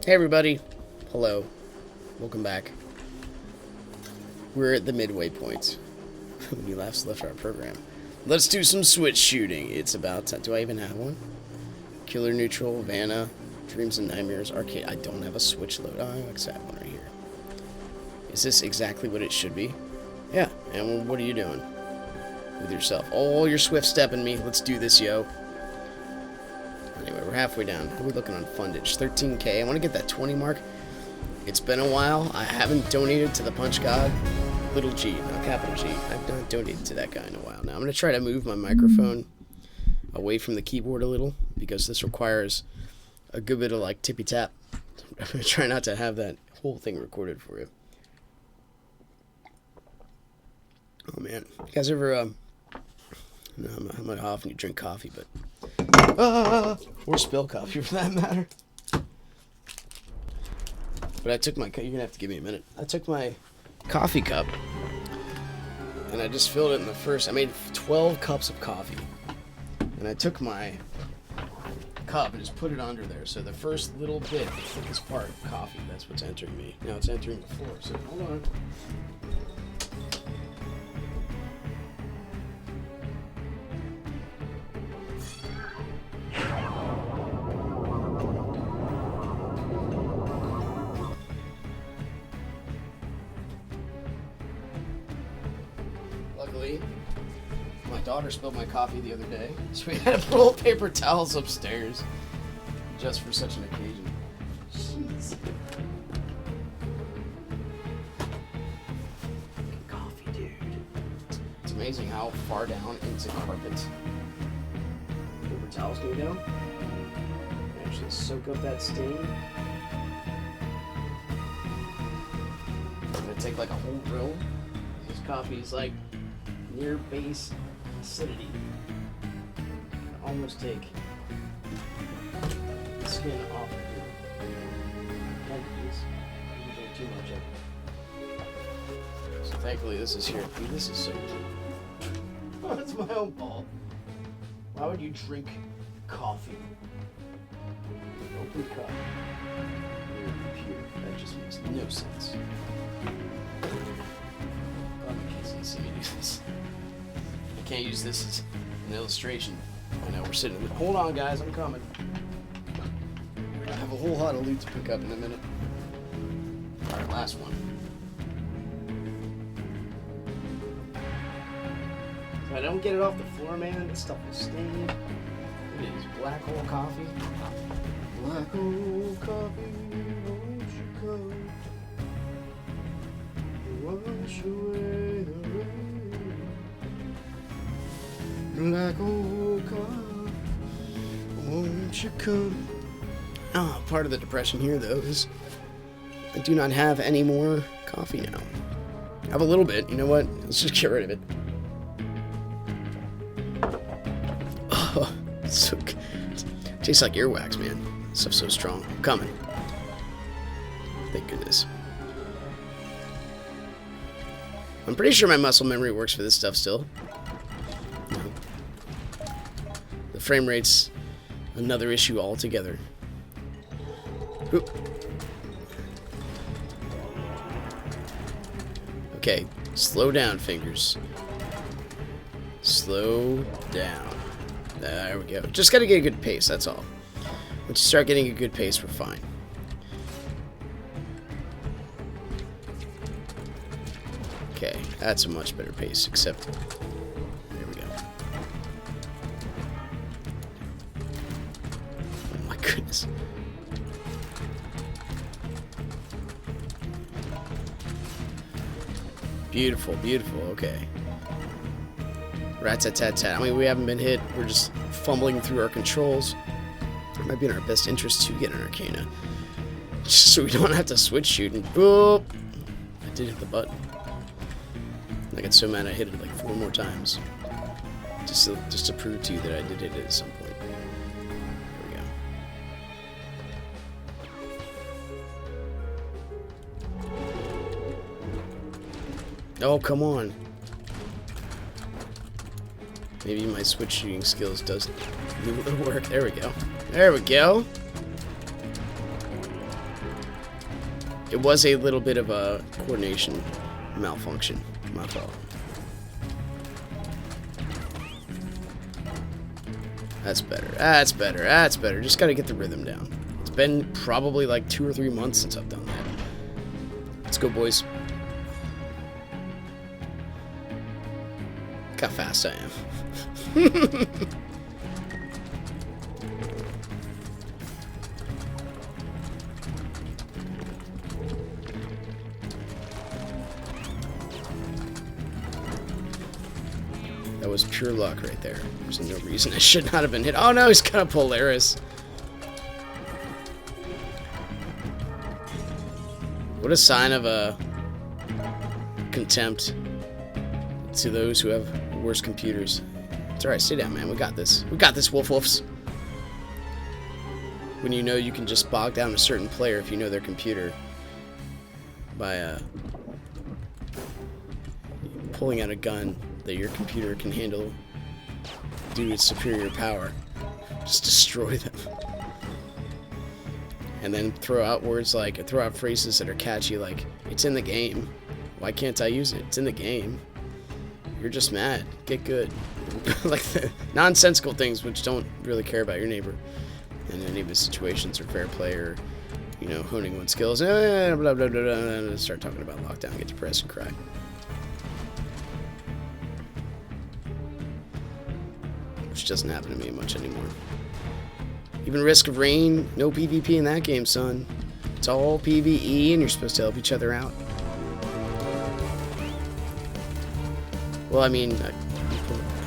Hey everybody, hello, welcome back. We're at the midway point. When you left our program. Let's do some switch shooting. It's about time. Do I even have one? Killer Neutral, Vanna, Dreams and Nightmares, Arcade. I don't have a switch load. Oh, I have one right here. Is this exactly what it should be? Yeah, and what are you doing with yourself? Oh, you're swift stepping me. Let's do this, yo. Anyway, we're halfway down. How are we looking on fundage? 13K. I want to get that 20 mark. It's been a while. I haven't donated to the Punch God. Little G, not capital G. I've not donated to that guy in a while now. I'm going to try to move my microphone away from the keyboard a little because this requires a good bit of like tippy tap. I'm going to try not to have that whole thing recorded for you. Oh man. You guys ever, no, I'm not how often you drink coffee, but or spill coffee for that matter. But I took my, you're gonna have to give me a minute. I took my coffee cup and I just filled it in the first, I made 12 cups of coffee. And I took my cup and just put it under there. So the first little bit, the thickest part of coffee, that's what's entering me. Now it's entering the floor, so hold on. Luckily, my daughter spilled my coffee the other day, so we had to put old paper towels upstairs just for such an occasion. Jeez. Coffee, dude. It's amazing how far down into carpet paper towels can go. Actually soak up that stain. I'm gonna take like a whole drill. This coffee is like near base acidity. Almost take the skin off of here. Don't drink too much of it. So thankfully this is here. Dude, this is so cute. Oh, it's my own fault. Why would you drink coffee? Open cup. Your computer. That just makes no sense. See me do this. I can't use this as an illustration. I know we're sitting in the... Hold on, guys, I'm coming. I have a whole lot of loot to pick up in a minute. Alright, last one. If I don't get it off the floor, man, this stuff will stain. It is black hole coffee. Black hole coffee, won't you come? Wash away the rain. Black old car, won't you come? Oh, part of the depression here, though, is I do not have any more coffee now. I have a little bit. You know what? Let's just get rid of it. Oh, it's so good. It tastes like earwax, man. This stuff's so strong. I'm coming. Thank goodness. I'm pretty sure my muscle memory works for this stuff still. No. The frame rate's another issue altogether. Oop. Okay, slow down, fingers. Slow down. There we go. Just gotta get a good pace, that's all. Once you start getting a good pace, we're fine. Okay, that's a much better pace, except... There we go. Oh my goodness. Beautiful, beautiful, okay. Rat-tat-tat-tat. I mean, we haven't been hit. We're just fumbling through our controls. It might be in our best interest to get an Arcana. Just so we don't have to switch shoot and boop! I did hit the button. I got so mad I hit it like 4 more times. Just to prove to you that I did hit it at some point. There we go. Oh, come on. Maybe my switch shooting skills does do a little work. There we go. There we go. It was a little bit of a coordination malfunction. My fault. That's better. That's better. That's better. Just gotta get the rhythm down. It's been probably like 2 or 3 months since I've done that. Let's go, boys. Look how fast I am. That was pure luck right there. There's no reason I should not have been hit. Oh no, he's got a Polaris. What a sign of a contempt to those who have worse computers. It's alright, stay down, man. We got this. We got this, Wolf Wolves. When you know you can just bog down a certain player if you know their computer by pulling out a gun that your computer can handle due to its superior power. Just destroy them. And then throw out phrases that are catchy like, it's in the game. Why can't I use it? It's in the game. You're just mad. Get good. Like the nonsensical things which don't really care about your neighbor in any of his situations or fair play or, you know, honing one's skills. Blah, blah, blah, blah, and start talking about lockdown, get depressed and cry. Which doesn't happen to me much anymore. Even Risk of Rain, no PvP in that game, son. It's all PvE, and you're supposed to help each other out. Well, I mean, a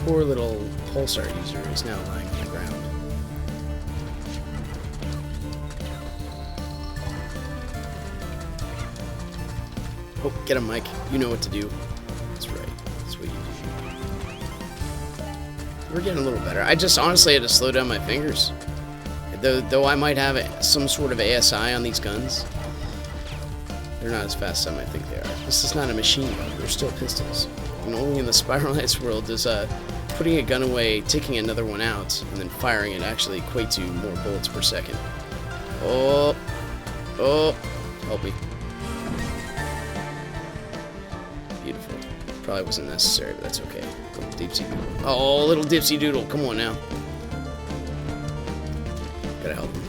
poor little pulsar user is now lying on the ground. Oh, get him, Mike. You know what to do. That's right. That's what you do. We're getting a little better. I just honestly had to slow down my fingers. Though I might have some sort of ASI on these guns, they're not as fast as I might think they are. This is not a machine gun. They're still pistols. And only in the Spiral Knights world does putting a gun away, taking another one out, and then firing it actually equate to more bullets per second. Oh. Oh. Help me. Beautiful. Probably wasn't necessary, but that's okay. Little Dipsy Doodle. Oh, little Dipsy Doodle. Come on now. Gotta help him.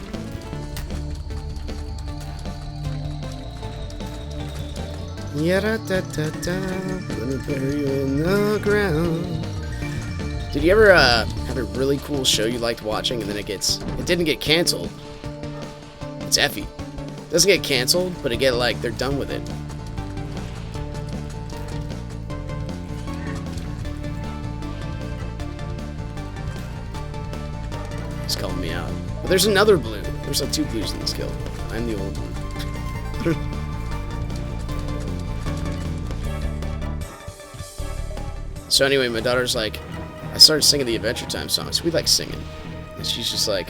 Ya-da-da-da-da, gonna bury you in the ground. Did you ever have a really cool show you liked watching and then it didn't get canceled? It's Effie. It doesn't get canceled, but they're done with it. He's calling me out. But there's another blue. There's like 2 blues in this kill. I'm the old one. So anyway, my daughter's like, I started singing the Adventure Time songs. We like singing. And she's just like,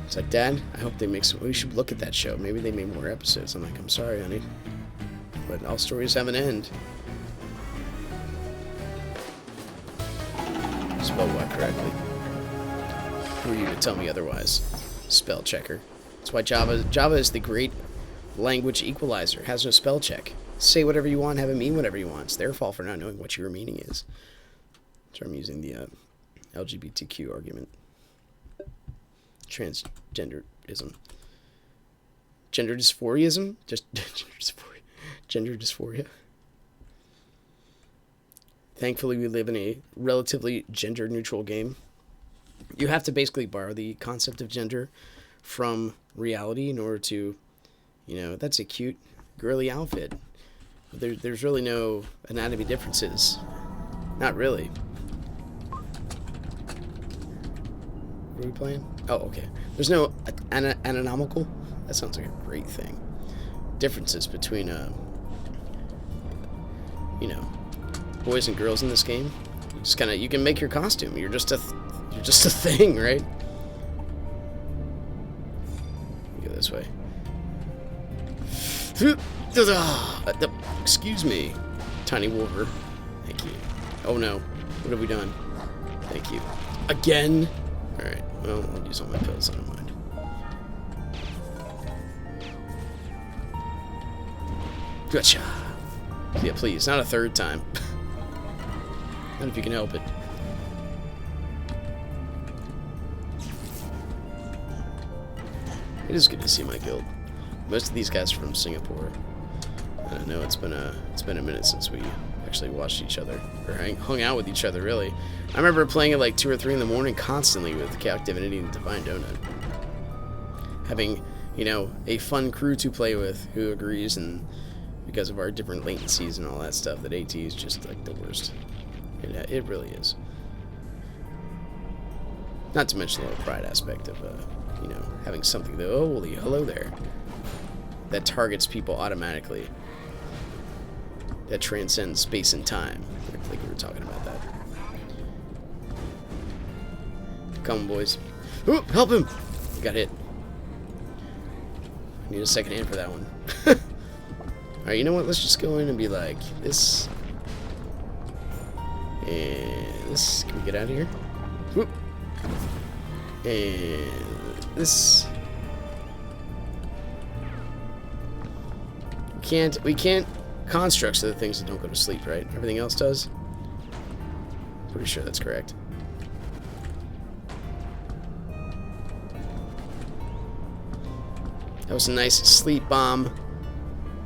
it's like, Dad, I hope they make some, we should look at that show. Maybe they made more episodes. I'm like, I'm sorry, honey. But all stories have an end. Spelled what correctly? Who are you to tell me otherwise? Spell checker. That's why Java is the great language equalizer. It has no spell check. Say whatever you want, have it mean whatever you want. It's their fault for not knowing what your meaning is. So I'm using the LGBTQ argument. Transgenderism. Gender dysphoria? Just gender dysphoria. Thankfully, we live in a relatively gender-neutral game. You have to basically borrow the concept of gender from reality in order to, you know, that's a cute, girly outfit. There's really no anatomy differences. Not really. What are we playing? Oh, okay. There's no anatomical? That sounds like a great thing. Differences between, you know, boys and girls in this game. Just kind of, you can make your costume. You're just a thing, right? Go this way. Excuse me, tiny wolver. Thank you. Oh no, what have we done? Thank you. Again? Alright, well, I'll use all my pills, I don't mind. Gotcha. Yeah, please, not a third time. Not if you can help it. It is good to see my guild. Most of these guys are from Singapore. I don't know, it's been a minute since we actually watched each other, or hung out with each other, really. I remember playing at like 2 or 3 in the morning constantly with Chaotic Divinity and Divine Donut. Having, you know, a fun crew to play with who agrees, and because of our different latencies and all that stuff, that AT is just like the worst. It really is. Not to mention the little pride aspect of, you know, having something that, oh, holy, hello there, that targets people automatically. That transcends space and time. I think we were talking about that. Come on, boys. Ooh, help him! He got hit. I need a second hand for that one. Alright, you know what? Let's just go in and be like, this. And this. Can we get out of here? Whoop. And this. We can't. Constructs are the things that don't go to sleep, right? Everything else does? Pretty sure that's correct. That was a nice sleep bomb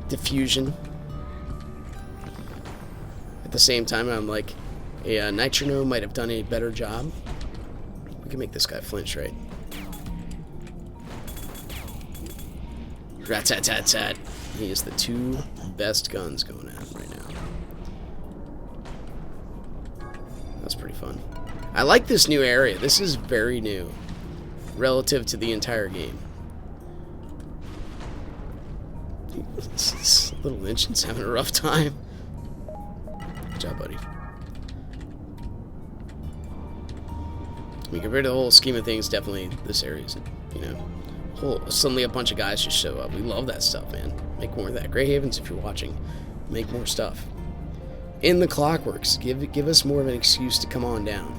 diffusion. At the same time, I'm like, a Nitrono might have done a better job. We can make this guy flinch, right? Rat-tat-tat-tat. He is the 2 best guns going at him right now. That's pretty fun. I like this new area. This is very new relative to the entire game. This little Lynch's having a rough time. Good job, buddy. I mean, compared to the whole scheme of things, definitely this area is, you know, suddenly a bunch of guys just show up. We love that stuff, man. Make more of that. Grey Havens, if you're watching, make more stuff. In the Clockworks, give us more of an excuse to come on down,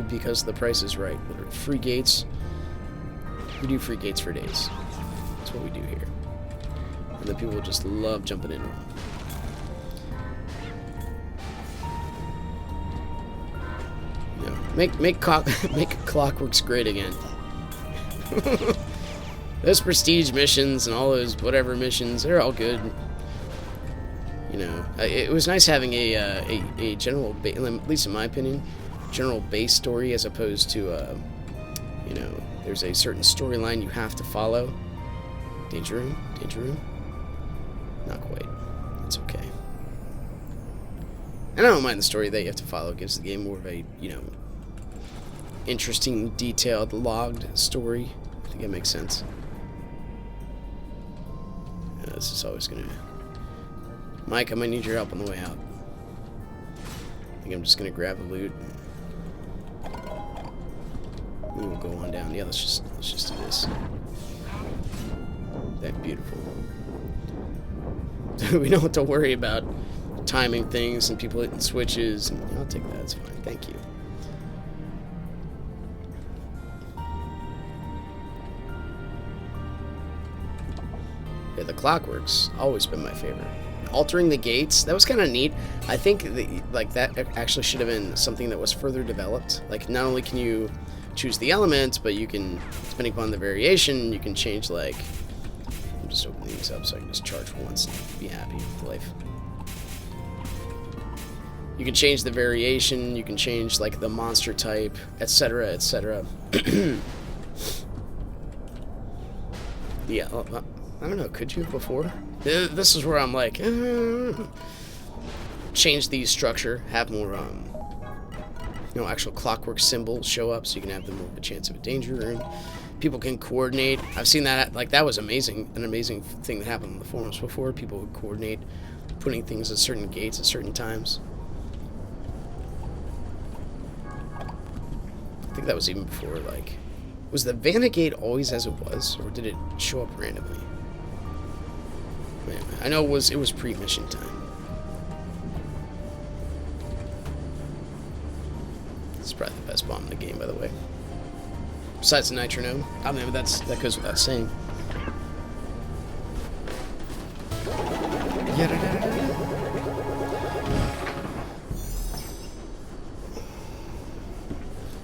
because the price is right. Free gates. We do free gates for days. That's what we do here. And the people just love jumping into them. You know, make Clockworks great again. Those prestige missions and all those whatever missions, they're all good. You know, it was nice having a general, at least in my opinion, general base story as opposed to, you know, there's a certain storyline you have to follow. Danger room? Danger room? Not quite. It's okay. And I don't mind the story that you have to follow. It gives the game more of a, you know, interesting, detailed, logged story. I think that makes sense. This is always gonna... Mike, I might need your help on the way out. I think I'm just gonna grab the loot. We will go on down. Yeah, let's just do this. That beautiful. We don't have to worry about timing things and people hitting switches. And I'll take that. It's fine. Thank you. Yeah, the Clockworks always been my favorite. Altering the gates, that was kind of neat. I think that actually should have been something that was further developed. Like, not only can you choose the element, but you can, depending upon the variation, you can change, like, I'm just opening these up so I can just charge once and be happy with life. You can change the variation, you can change, like, the monster type, etc., etc. Yeah, I don't know, could you before? This is where I'm like, change the structure, have more, you know, actual Clockwork symbols show up so you can have more of a chance of a danger room. People can coordinate. I've seen that, like, that was amazing, an amazing thing that happened on the forums before. People would coordinate putting things at certain gates at certain times. I think that was even before, like, was the Vanna Gate always as it was, or did it show up randomly? Man, I know it was pre-mission time. It's probably the best bomb in the game, by the way. Besides the Nitrono. I mean, that goes without saying.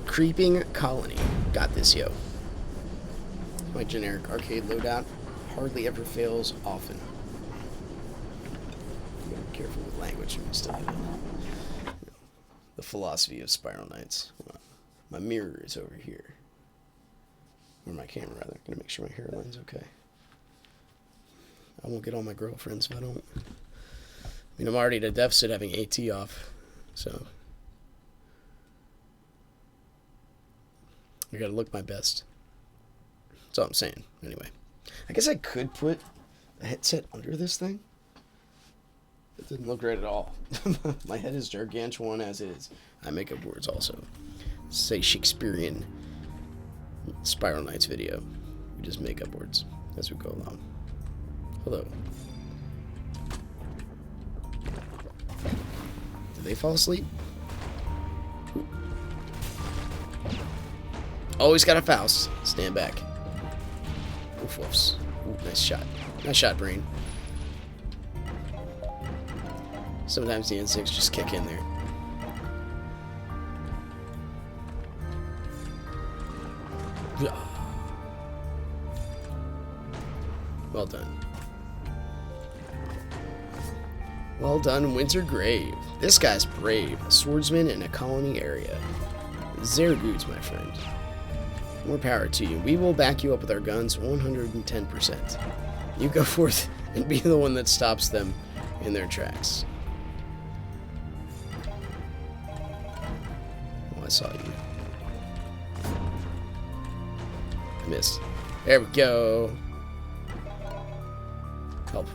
Creeping colony. Got this, yo. My generic arcade loadout hardly ever fails often. You gotta be careful with language and stuff. The philosophy of Spiral Knights. My mirror is over here. Or my camera, rather. Gonna make sure my hairline's okay. I won't get all my girlfriends if I don't. I mean, I'm already at a deficit having AT off, so I gotta look my best. That's all I'm saying. Anyway, I guess I could put a headset under this thing. It didn't look right at all. My head is gargantuan as is. I make up words also. Say Shakespearean Spiral Knights video. We just make up words as we go along. Hello. Did they fall asleep? Ooh. Always got a Faust. Stand back. Oof woofs. Ooh, nice shot. Nice shot, brain. Sometimes the N6 just kick in there. Well done. Well done, Winter Grave. This guy's brave. A swordsman in a colony area. Zergoods, my friend. More power to you. We will back you up with our guns 110%. You go forth and be the one that stops them in their tracks. Oh, I saw you. I missed. There we go. Help.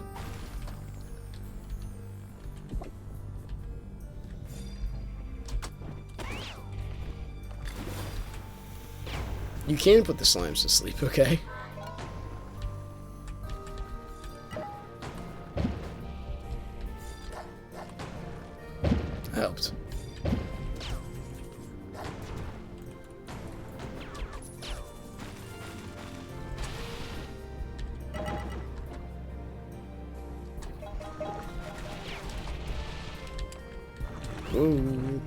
You can put the slimes to sleep, okay? I helped. Ooh.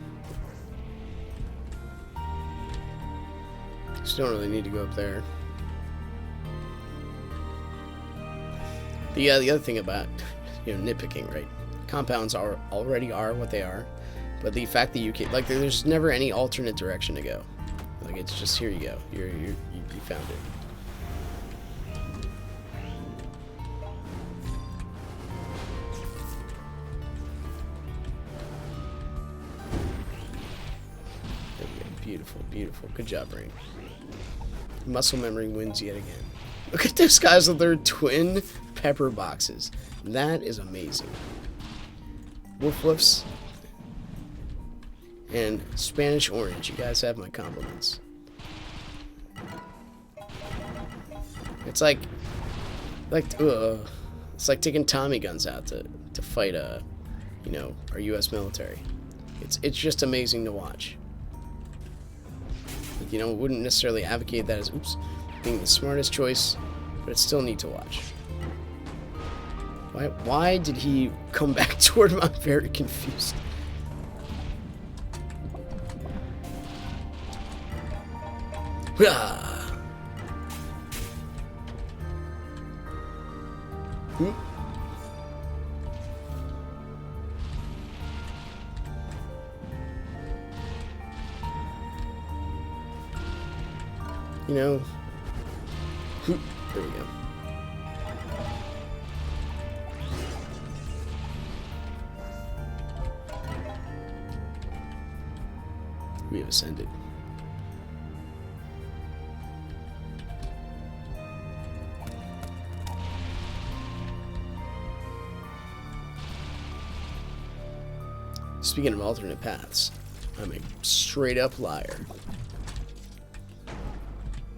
Just don't really need to go up there. The other thing about, nitpicking, right? Compounds already are what they are, but the fact that you can, like, there's never any alternate direction to go. Like, it's just, here you go. You found it. Beautiful, beautiful. Good job, Brain. Muscle memory wins yet again. Look at those guys with their twin pepper boxes. That is amazing. Woof woofs. And Spanish orange. You guys have my compliments. It's like it's like taking Tommy guns out to fight our U.S. military. It's just amazing to watch. Wouldn't necessarily advocate that as, being the smartest choice, but it's still neat to watch. Why did he come back toward him? I'm very confused. There we go. We have ascended. Speaking of alternate paths, I'm a straight up liar.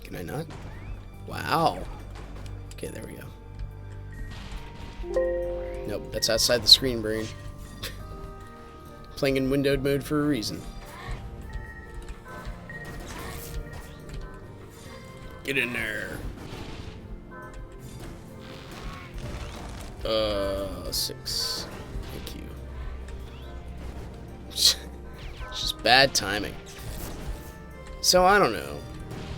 Can I not? Wow. Okay, there we go. Nope, that's outside the screen, Brain. Playing in windowed mode for a reason. Get in there. 6. Thank you. Just bad timing. So, I don't know.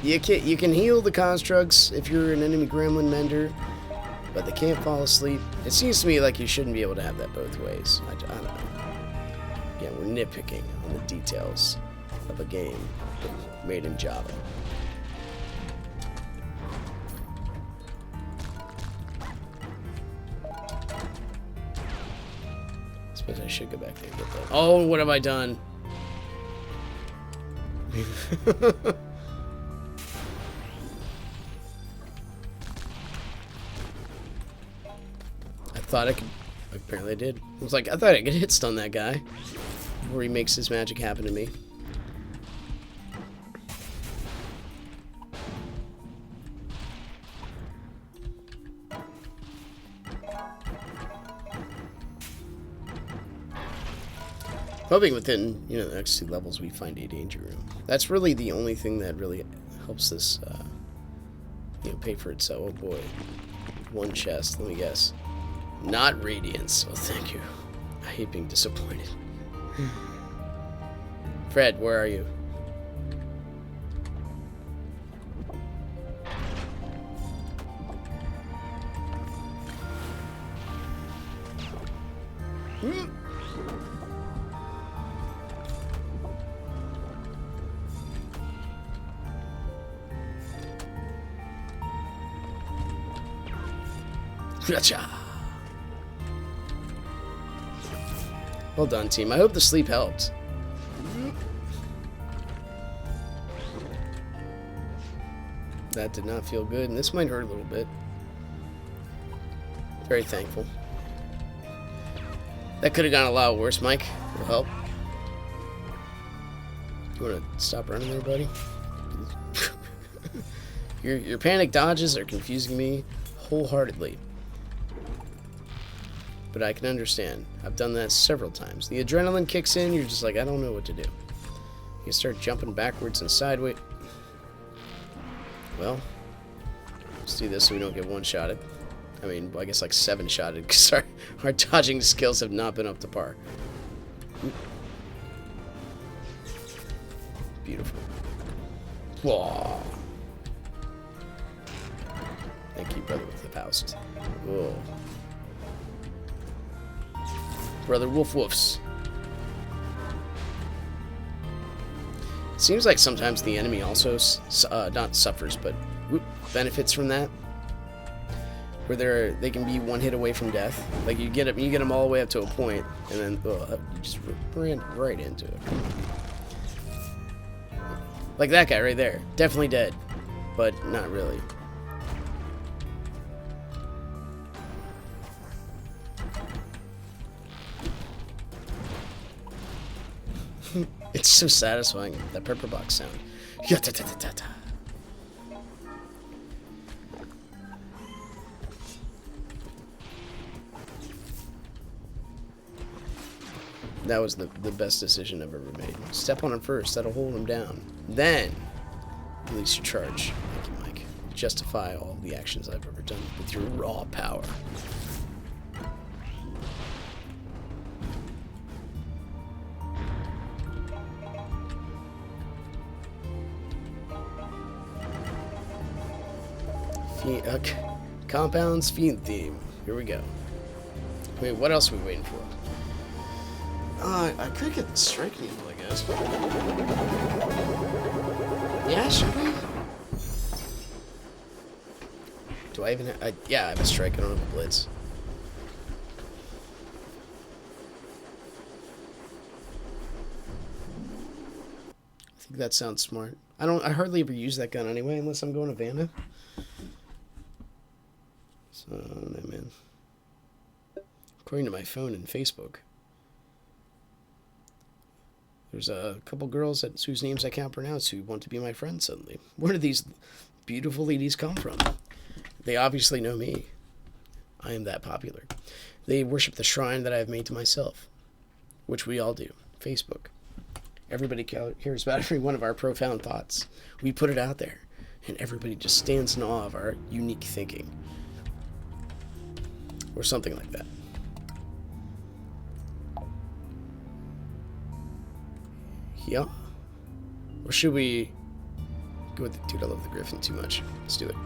You can heal the constructs if you're an enemy gremlin mender, but they can't fall asleep. It seems to me like you shouldn't be able to have that both ways. I don't know. Yeah, we're nitpicking on the details of a game made in Java. I suppose I should go back there and get that. Oh, what have I done? I thought I could. Apparently I did. I was like, I thought I could hit stun that guy before he makes his magic happen to me. Hoping within, the next 2 levels we find a danger room. That's really the only thing that really helps this, pay for itself. Oh boy. 1 chest, let me guess. Not Radiance. Oh, thank you. I hate being disappointed. Fred, where are you? Gotcha. Well done, team. I hope the sleep helped. That did not feel good, and this might hurt a little bit. Very thankful. That could have gone a lot worse, Mike. Will help. You want to stop running there, buddy? Your panic dodges are confusing me wholeheartedly. But I can understand. I've done that several times. The adrenaline kicks in, you're just like, I don't know what to do. You start jumping backwards and sideways. Well, let's do this so we don't get one-shotted. I mean, I guess like 7-shotted, because our dodging skills have not been up to par. Beautiful. Whoa. Thank you, brother with the Faust. Whoa. Brother Wolf Woofs. It seems like sometimes the enemy also not suffers, but benefits from that. Where they can be 1 hit away from death. Like you get them all the way up to a point, and then you just ran right into it. Like that guy right there, definitely dead, but not really. It's so satisfying, that pepper box sound. That was the best decision I've ever made. Step on him first, that'll hold him down. Then, release your charge. Thank you, Mike. Justify all the actions I've ever done with your raw power. Compounds Fiend theme. Here we go. Wait, what else are we waiting for? I could get the strike needle, I guess. Yeah, should we? Do I even have... yeah, I have a strike. I don't have a blitz. I think that sounds smart. I hardly ever use that gun anyway, unless I'm going to Vanna. So, I don't know, man. According to my phone and Facebook, there's a couple girls whose names I can't pronounce who want to be my friends suddenly. Where do these beautiful ladies come from? They obviously know me. I am that popular. They worship the shrine that I have made to myself, which we all do. Facebook. Everybody cares about every one of our profound thoughts. We put it out there, and everybody just stands in awe of our unique thinking. or something like that. Yeah. Or should we go with the dude? I love the Griffin too much. Let's do it.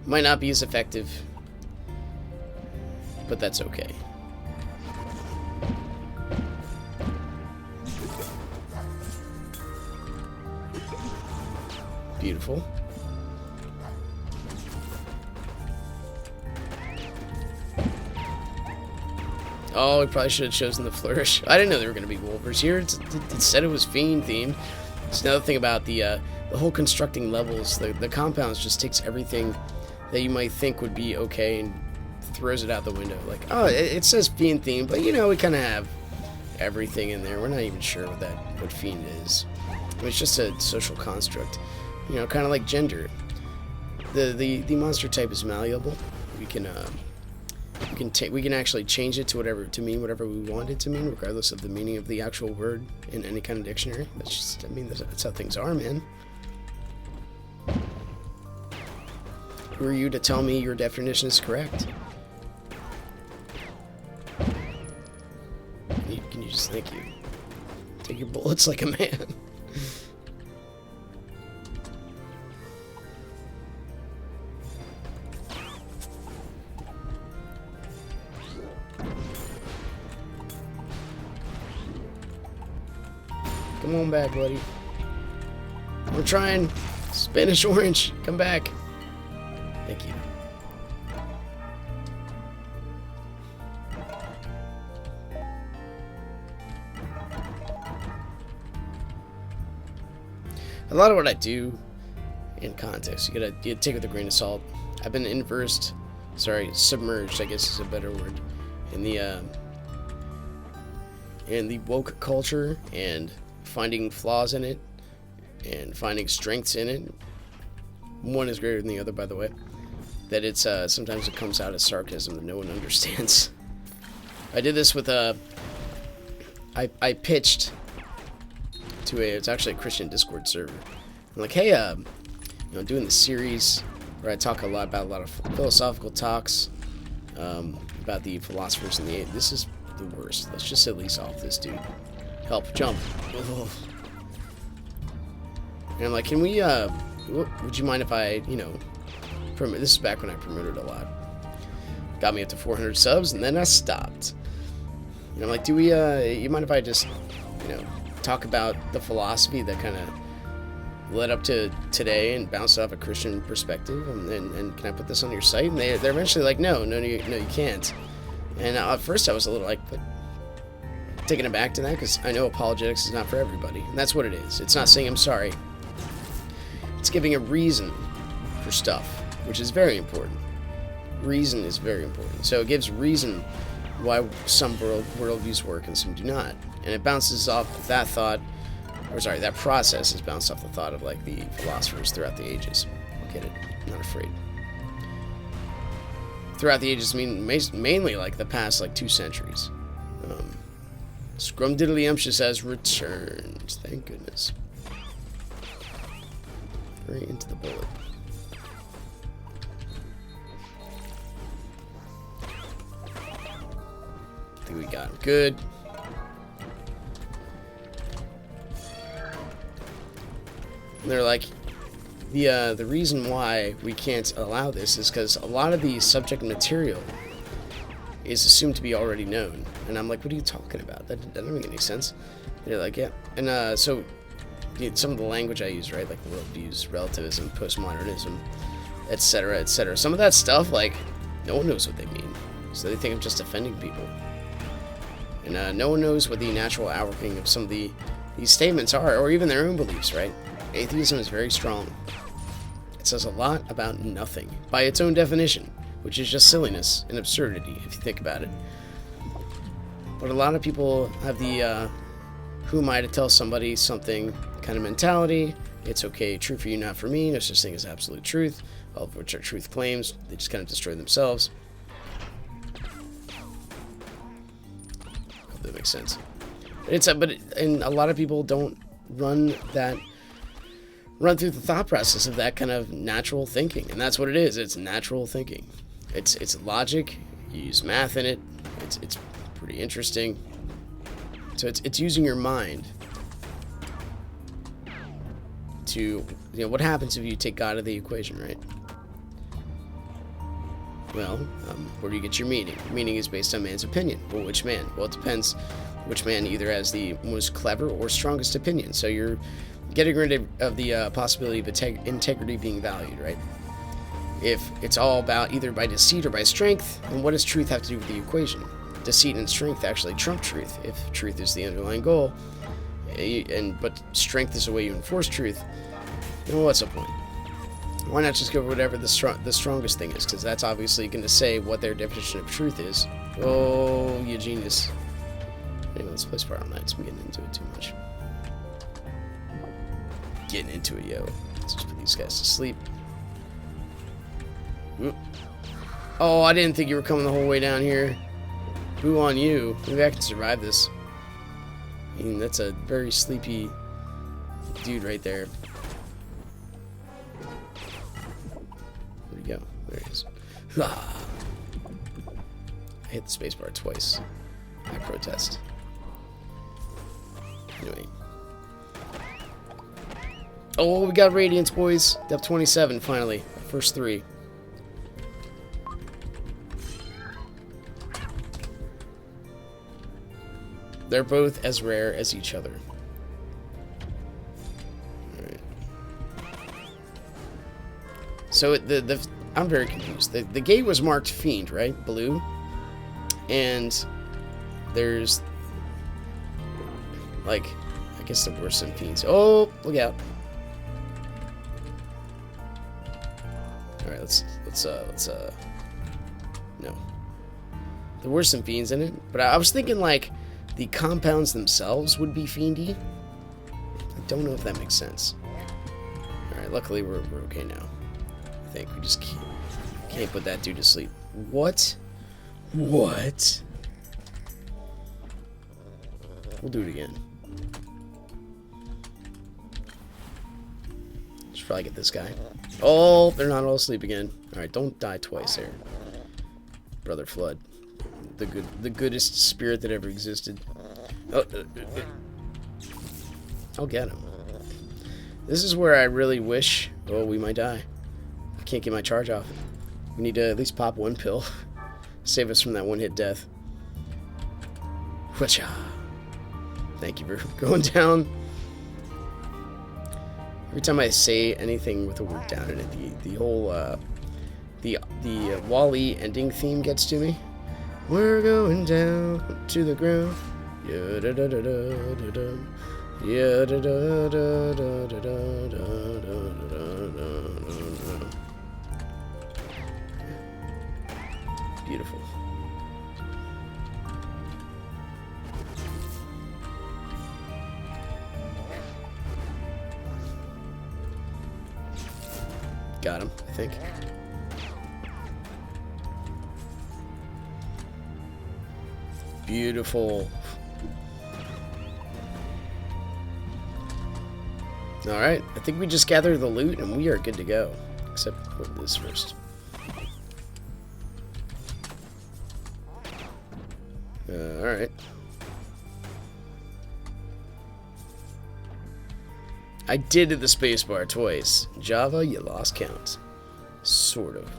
Might not be as effective, but that's okay. Beautiful. Oh, we probably should have chosen the Flourish. I didn't know there were going to be Wolvers here. It said it was Fiend themed. It's another thing about the whole constructing levels. The compounds just takes everything that you might think would be okay and throws it out the window. Like, oh, it says Fiend themed, but you know, we kind of have everything in there. We're not even sure what Fiend is. I mean, it's just a social construct. You know, kind of like gender. The monster type is malleable. We can actually change it to mean whatever we want it to mean, regardless of the meaning of the actual word in any kind of dictionary. That's just, I mean, that's how things are, man. Who are you to tell me your definition is correct? Can you just thank you? Take your bullets like a man. Come on back, buddy. We're trying. Spanish orange, come back. Thank you. A lot of what I do in context, you gotta take with a grain of salt. I've been submerged, I guess is a better word, in the woke culture and finding flaws in it and finding strengths in it. One is greater than the other, by the way. That it's sometimes it comes out as sarcasm that no one understands. I did this with I pitched to it's actually a Christian Discord server. I'm like, hey, doing the series where I talk about a lot of philosophical talks about the philosophers in the age. This is the worst. Let's just at least off this dude. Help, jump. Oh. And I'm like, can we, would you mind if I, this is back when I promoted a lot. Got me up to 400 subs, and then I stopped. And I'm like, do we, you mind if I just, talk about the philosophy that kind of led up to today and bounced off a Christian perspective, and can I put this on your site? And they're eventually like, no, you can't. And at first I was a little like, but taken aback to that, because I know apologetics is not for everybody, and that's what it is. It's not saying I'm sorry. It's giving a reason for stuff, which is very important. Reason is very important. So it gives reason why some worldviews work and some do not. And it bounces off that thought, that process is bounced off the thought of like the philosophers throughout the ages. I'll get it. I'm not afraid. Throughout the ages, I mean mainly like the past like 2 centuries. Scrumdiddlyumptious has returned. Thank goodness. Right into the bullet. I think we got him good. And they're like, the reason why we can't allow this is because a lot of the subject material is assumed to be already known. And I'm like, what are you talking about? That doesn't make any sense. And they're like, yeah. And so some of the language I use, right, like worldviews, relativism, postmodernism, etc., etc. Some of that stuff, like, no one knows what they mean. So they think I'm just offending people. And no one knows what the natural outworking of some of these statements are, or even their own beliefs, right? Atheism is very strong. It says a lot about nothing, by its own definition, which is just silliness and absurdity, if you think about it. But a lot of people have the, who am I to tell somebody something kind of mentality. It's okay, true for you, not for me. No such thing as absolute truth, all of which are truth claims. They just kind of destroy themselves. Hope that makes sense. And a lot of people don't run that run through the thought process of that kind of natural thinking. And that's what it is. It's natural thinking. It's logic. You use math in it. It's pretty interesting. So it's using your mind to, what happens if you take God out of the equation, right? Well, where do you get your meaning? Meaning is based on man's opinion. Well, which man? Well, it depends which man either has the most clever or strongest opinion. So you're getting rid of the possibility of integrity being valued, right? If it's all about either by deceit or by strength, then what does truth have to do with the equation? Deceit and strength actually trump truth. If truth is the underlying goal, but strength is the way you enforce truth, then what's the point? Why not just go for whatever the strongest thing is? Because that's obviously going to say what their definition of truth is. Oh, you genius. Anyway, let's play Spiral Knights. I'm getting into it too much. Getting into it, yo. Let's just put these guys to sleep. Oop. Oh, I didn't think you were coming the whole way down here. Boo on you. Maybe I can survive this. I mean, that's a very sleepy dude right there. Where'd he go? There he is. I hit the spacebar twice. I protest. Anyway. Oh, we got Radiance, boys. Depth 27, finally. First 3. They're both as rare as each other. Alright. So, I'm very confused. The gate was marked Fiend, right? Blue. And there's, like, I guess there were some Fiends. Oh, look out. Alright, let's no. There were some Fiends in it, but I was thinking, like, the compounds themselves would be fiendy. I don't know if that makes sense. Alright, luckily we're okay now. I think we just can't put that dude to sleep. What? What? We'll do it again. Should probably get this guy. Oh, they're not all asleep again. Alright, don't die twice there. Brother Flood. The goodest spirit that ever existed. Oh, I'll get him. This is where I really wish. Oh, we might die. I can't get my charge off. We need to at least pop one pill. Save us from that one-hit death. Whatcha? Thank you for going down. Every time I say anything with a word down in it, the whole the Wall-E ending theme gets to me. We're going down to the ground. Yeah da da da da da da. Yeah da da da da da da da da. Beautiful. Got him, I think. Beautiful. Alright, I think we just gather the loot and we are good to go. Except for this first. Alright. I did hit the spacebar twice. Java, you lost count. Sort of.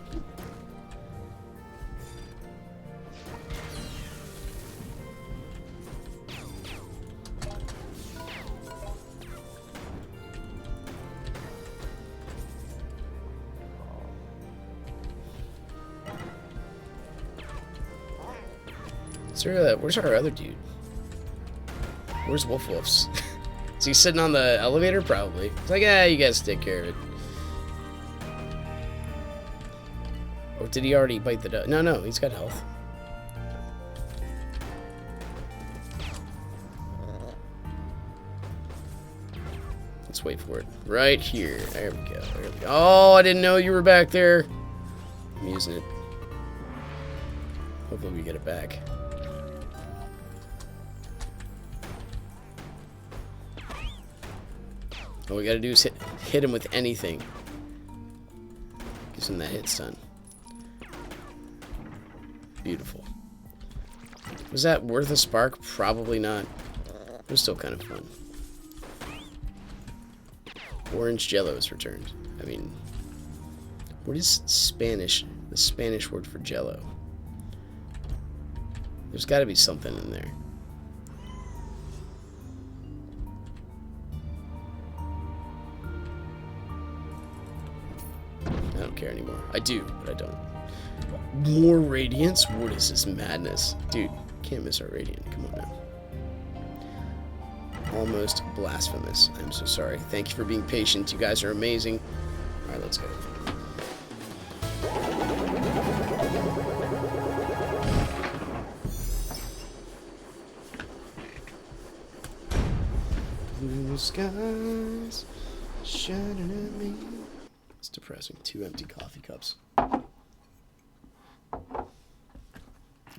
Where's our other dude? Where's Wolf Wolf's? Is he sitting on the elevator? Probably. It's like, you guys take care of it. Or did he already bite the dust? No, he's got health. Let's wait for it. Right here. There we go. There we go. Oh, I didn't know you were back there. I'm using it. Hopefully we get it back. All we gotta do is hit him with anything. Gives him that hit stun. Beautiful. Was that worth a spark? Probably not. It was still kind of fun. Orange Jello is returned. I mean, what is Spanish? The Spanish word for Jello. There's got to be something in there. I don't care anymore. I do, but I don't. More Radiance? What is this madness? Dude, can't miss our Radiant. Come on now. Almost blasphemous. I'm so sorry. Thank you for being patient. You guys are amazing. Alright, let's go. Blue skies shining at me. It's depressing. 2 empty coffee cups. I'm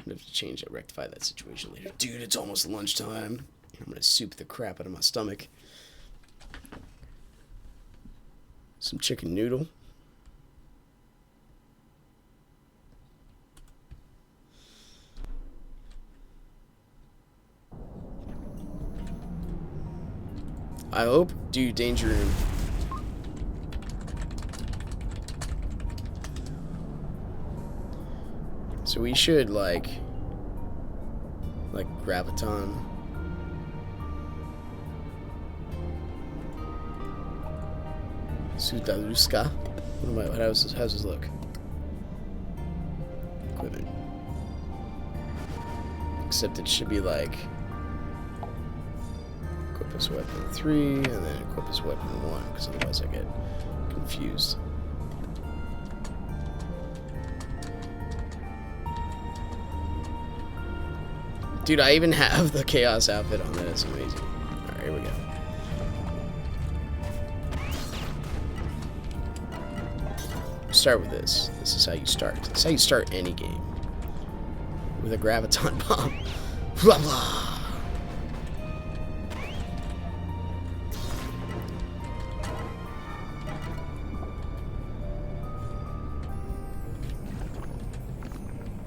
gonna have to change that, rectify that situation later. Dude, it's almost lunchtime. I'm gonna soup the crap out of my stomach. Some chicken noodle. I hope. Dude, danger room. So we should like graviton. Sutaluska. What am I? How's this look? Equipment. Except it should be like equip his weapon 3 and then equip his weapon 1, because otherwise I get confused. Dude, I even have the Chaos outfit on that. It's amazing. Alright, here we go. Start with this. This is how you start. This is how you start any game. With a graviton bomb. Blah blah.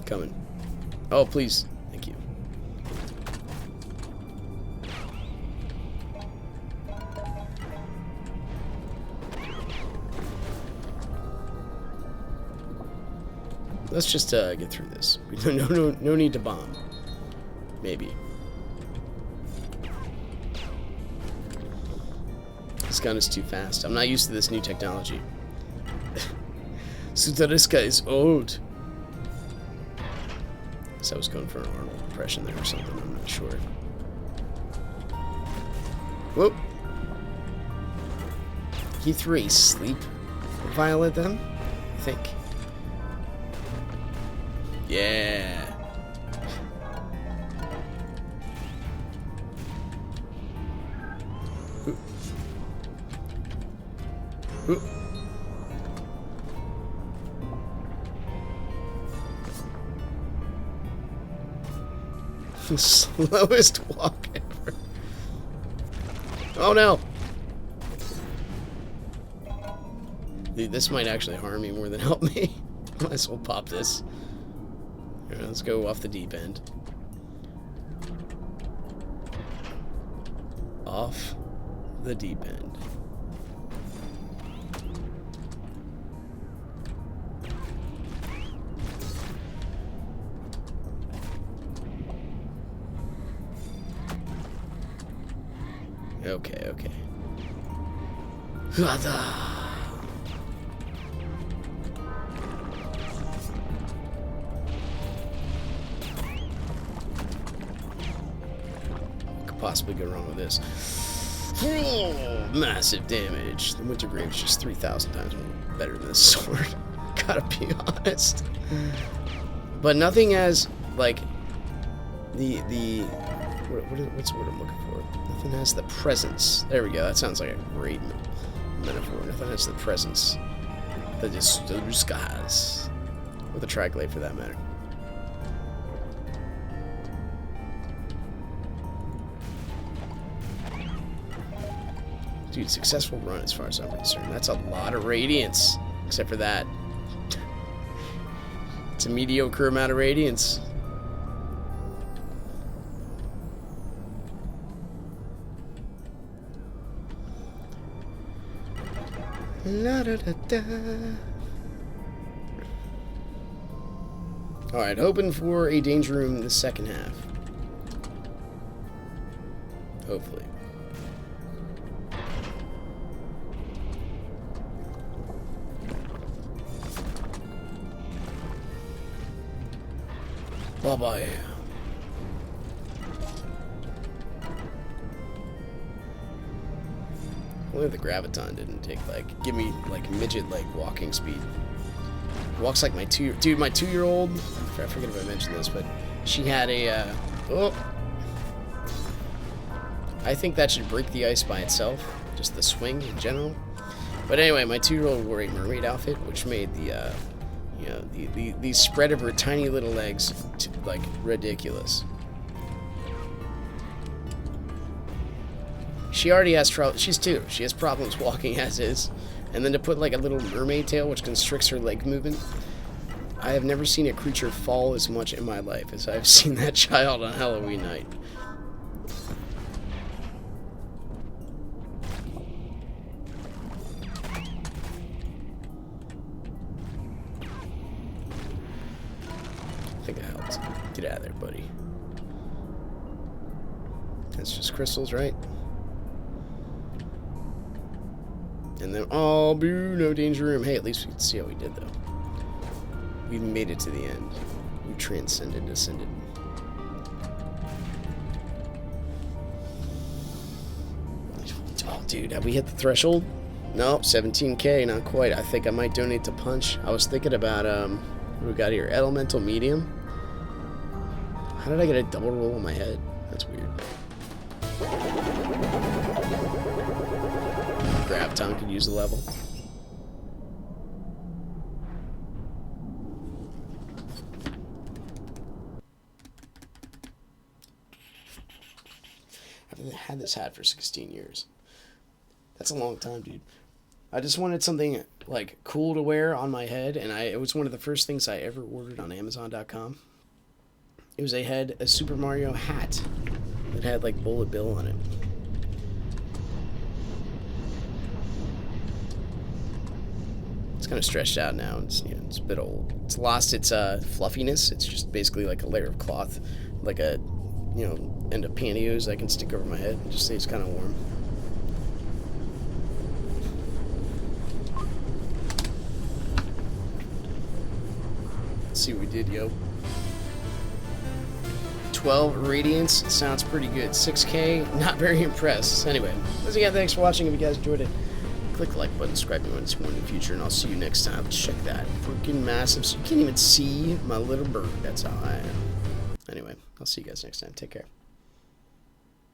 Coming. Oh, please. Thank you. Let's just get through this. No need to bomb. Maybe. This gun is too fast. I'm not used to this new technology. Sutariska is old. So I was going for an Arnold impression there or something. I'm not sure. Whoop. E3 sleep violet them, I think. Yeah. Ooh. Ooh. Slowest walk ever. Oh no. Dude, this might actually harm me more than help me. Might as well pop this. All right, let's go off the deep end. Off the deep end. Okay, okay. Possibly go wrong with this. Oh, massive damage. The Wintergrave is just 3,000 times better than this sword. Gotta be honest. But nothing as like what's the word I'm looking for? Nothing has the presence. There we go. That sounds like a great metaphor. Nothing has the presence that just has, or the triglade for that matter. Dude, successful run as far as I'm concerned. That's a lot of radiance. Except for that. It's a mediocre amount of radiance. La da da da. Alright, hoping for a danger room in the second half. Hopefully. Bye-bye. Only the graviton didn't take, like, give me, like, midget, like, walking speed. Walks like my my 2-year-old, I forget if I mentioned this, but she had a, oh. I think that should break the ice by itself, just the swing in general. But anyway, my 2-year-old wore a mermaid outfit, which made the, you know, the spread of her tiny little legs, like, ridiculous. She already has trouble. She's 2. She has problems walking as is. And then to put like a little mermaid tail, which constricts her leg movement. I have never seen a creature fall as much in my life as I've seen that child on Halloween night. I think I helped. Get out of there, buddy. That's just crystals, right? And then, oh, boo, no danger room. Hey, at least we can see how we did, though. We made it to the end. We transcended, ascended. Oh, dude, have we hit the threshold? No, 17K, not quite. I think I might donate to Punch. I was thinking about, what do we got here? Elemental Medium. How did I get a double roll on my head? That's weird. Graviton could use a level. I've had this hat for 16 years. That's a long time, dude. I just wanted something like cool to wear on my head, and it was one of the first things I ever ordered on Amazon.com. It was a Super Mario hat that had like Bullet Bill on it. It's kind of stretched out now. It's, you know, it's a bit old. It's lost its fluffiness. It's just basically like a layer of cloth, like a, you know, end of pantyhose I can stick over my head and just say it's kind of warm. Let's see what we did, yo. 12 radiance. Sounds pretty good. 6K. Not very impressed. Anyway, once again, thanks for watching. If you guys enjoyed it, click the like button, subscribe to me when it's more in the future, and I'll see you next time. Check that freaking massive, so you can't even see my little bird. That's how I am. Anyway, I'll see you guys next time. Take care.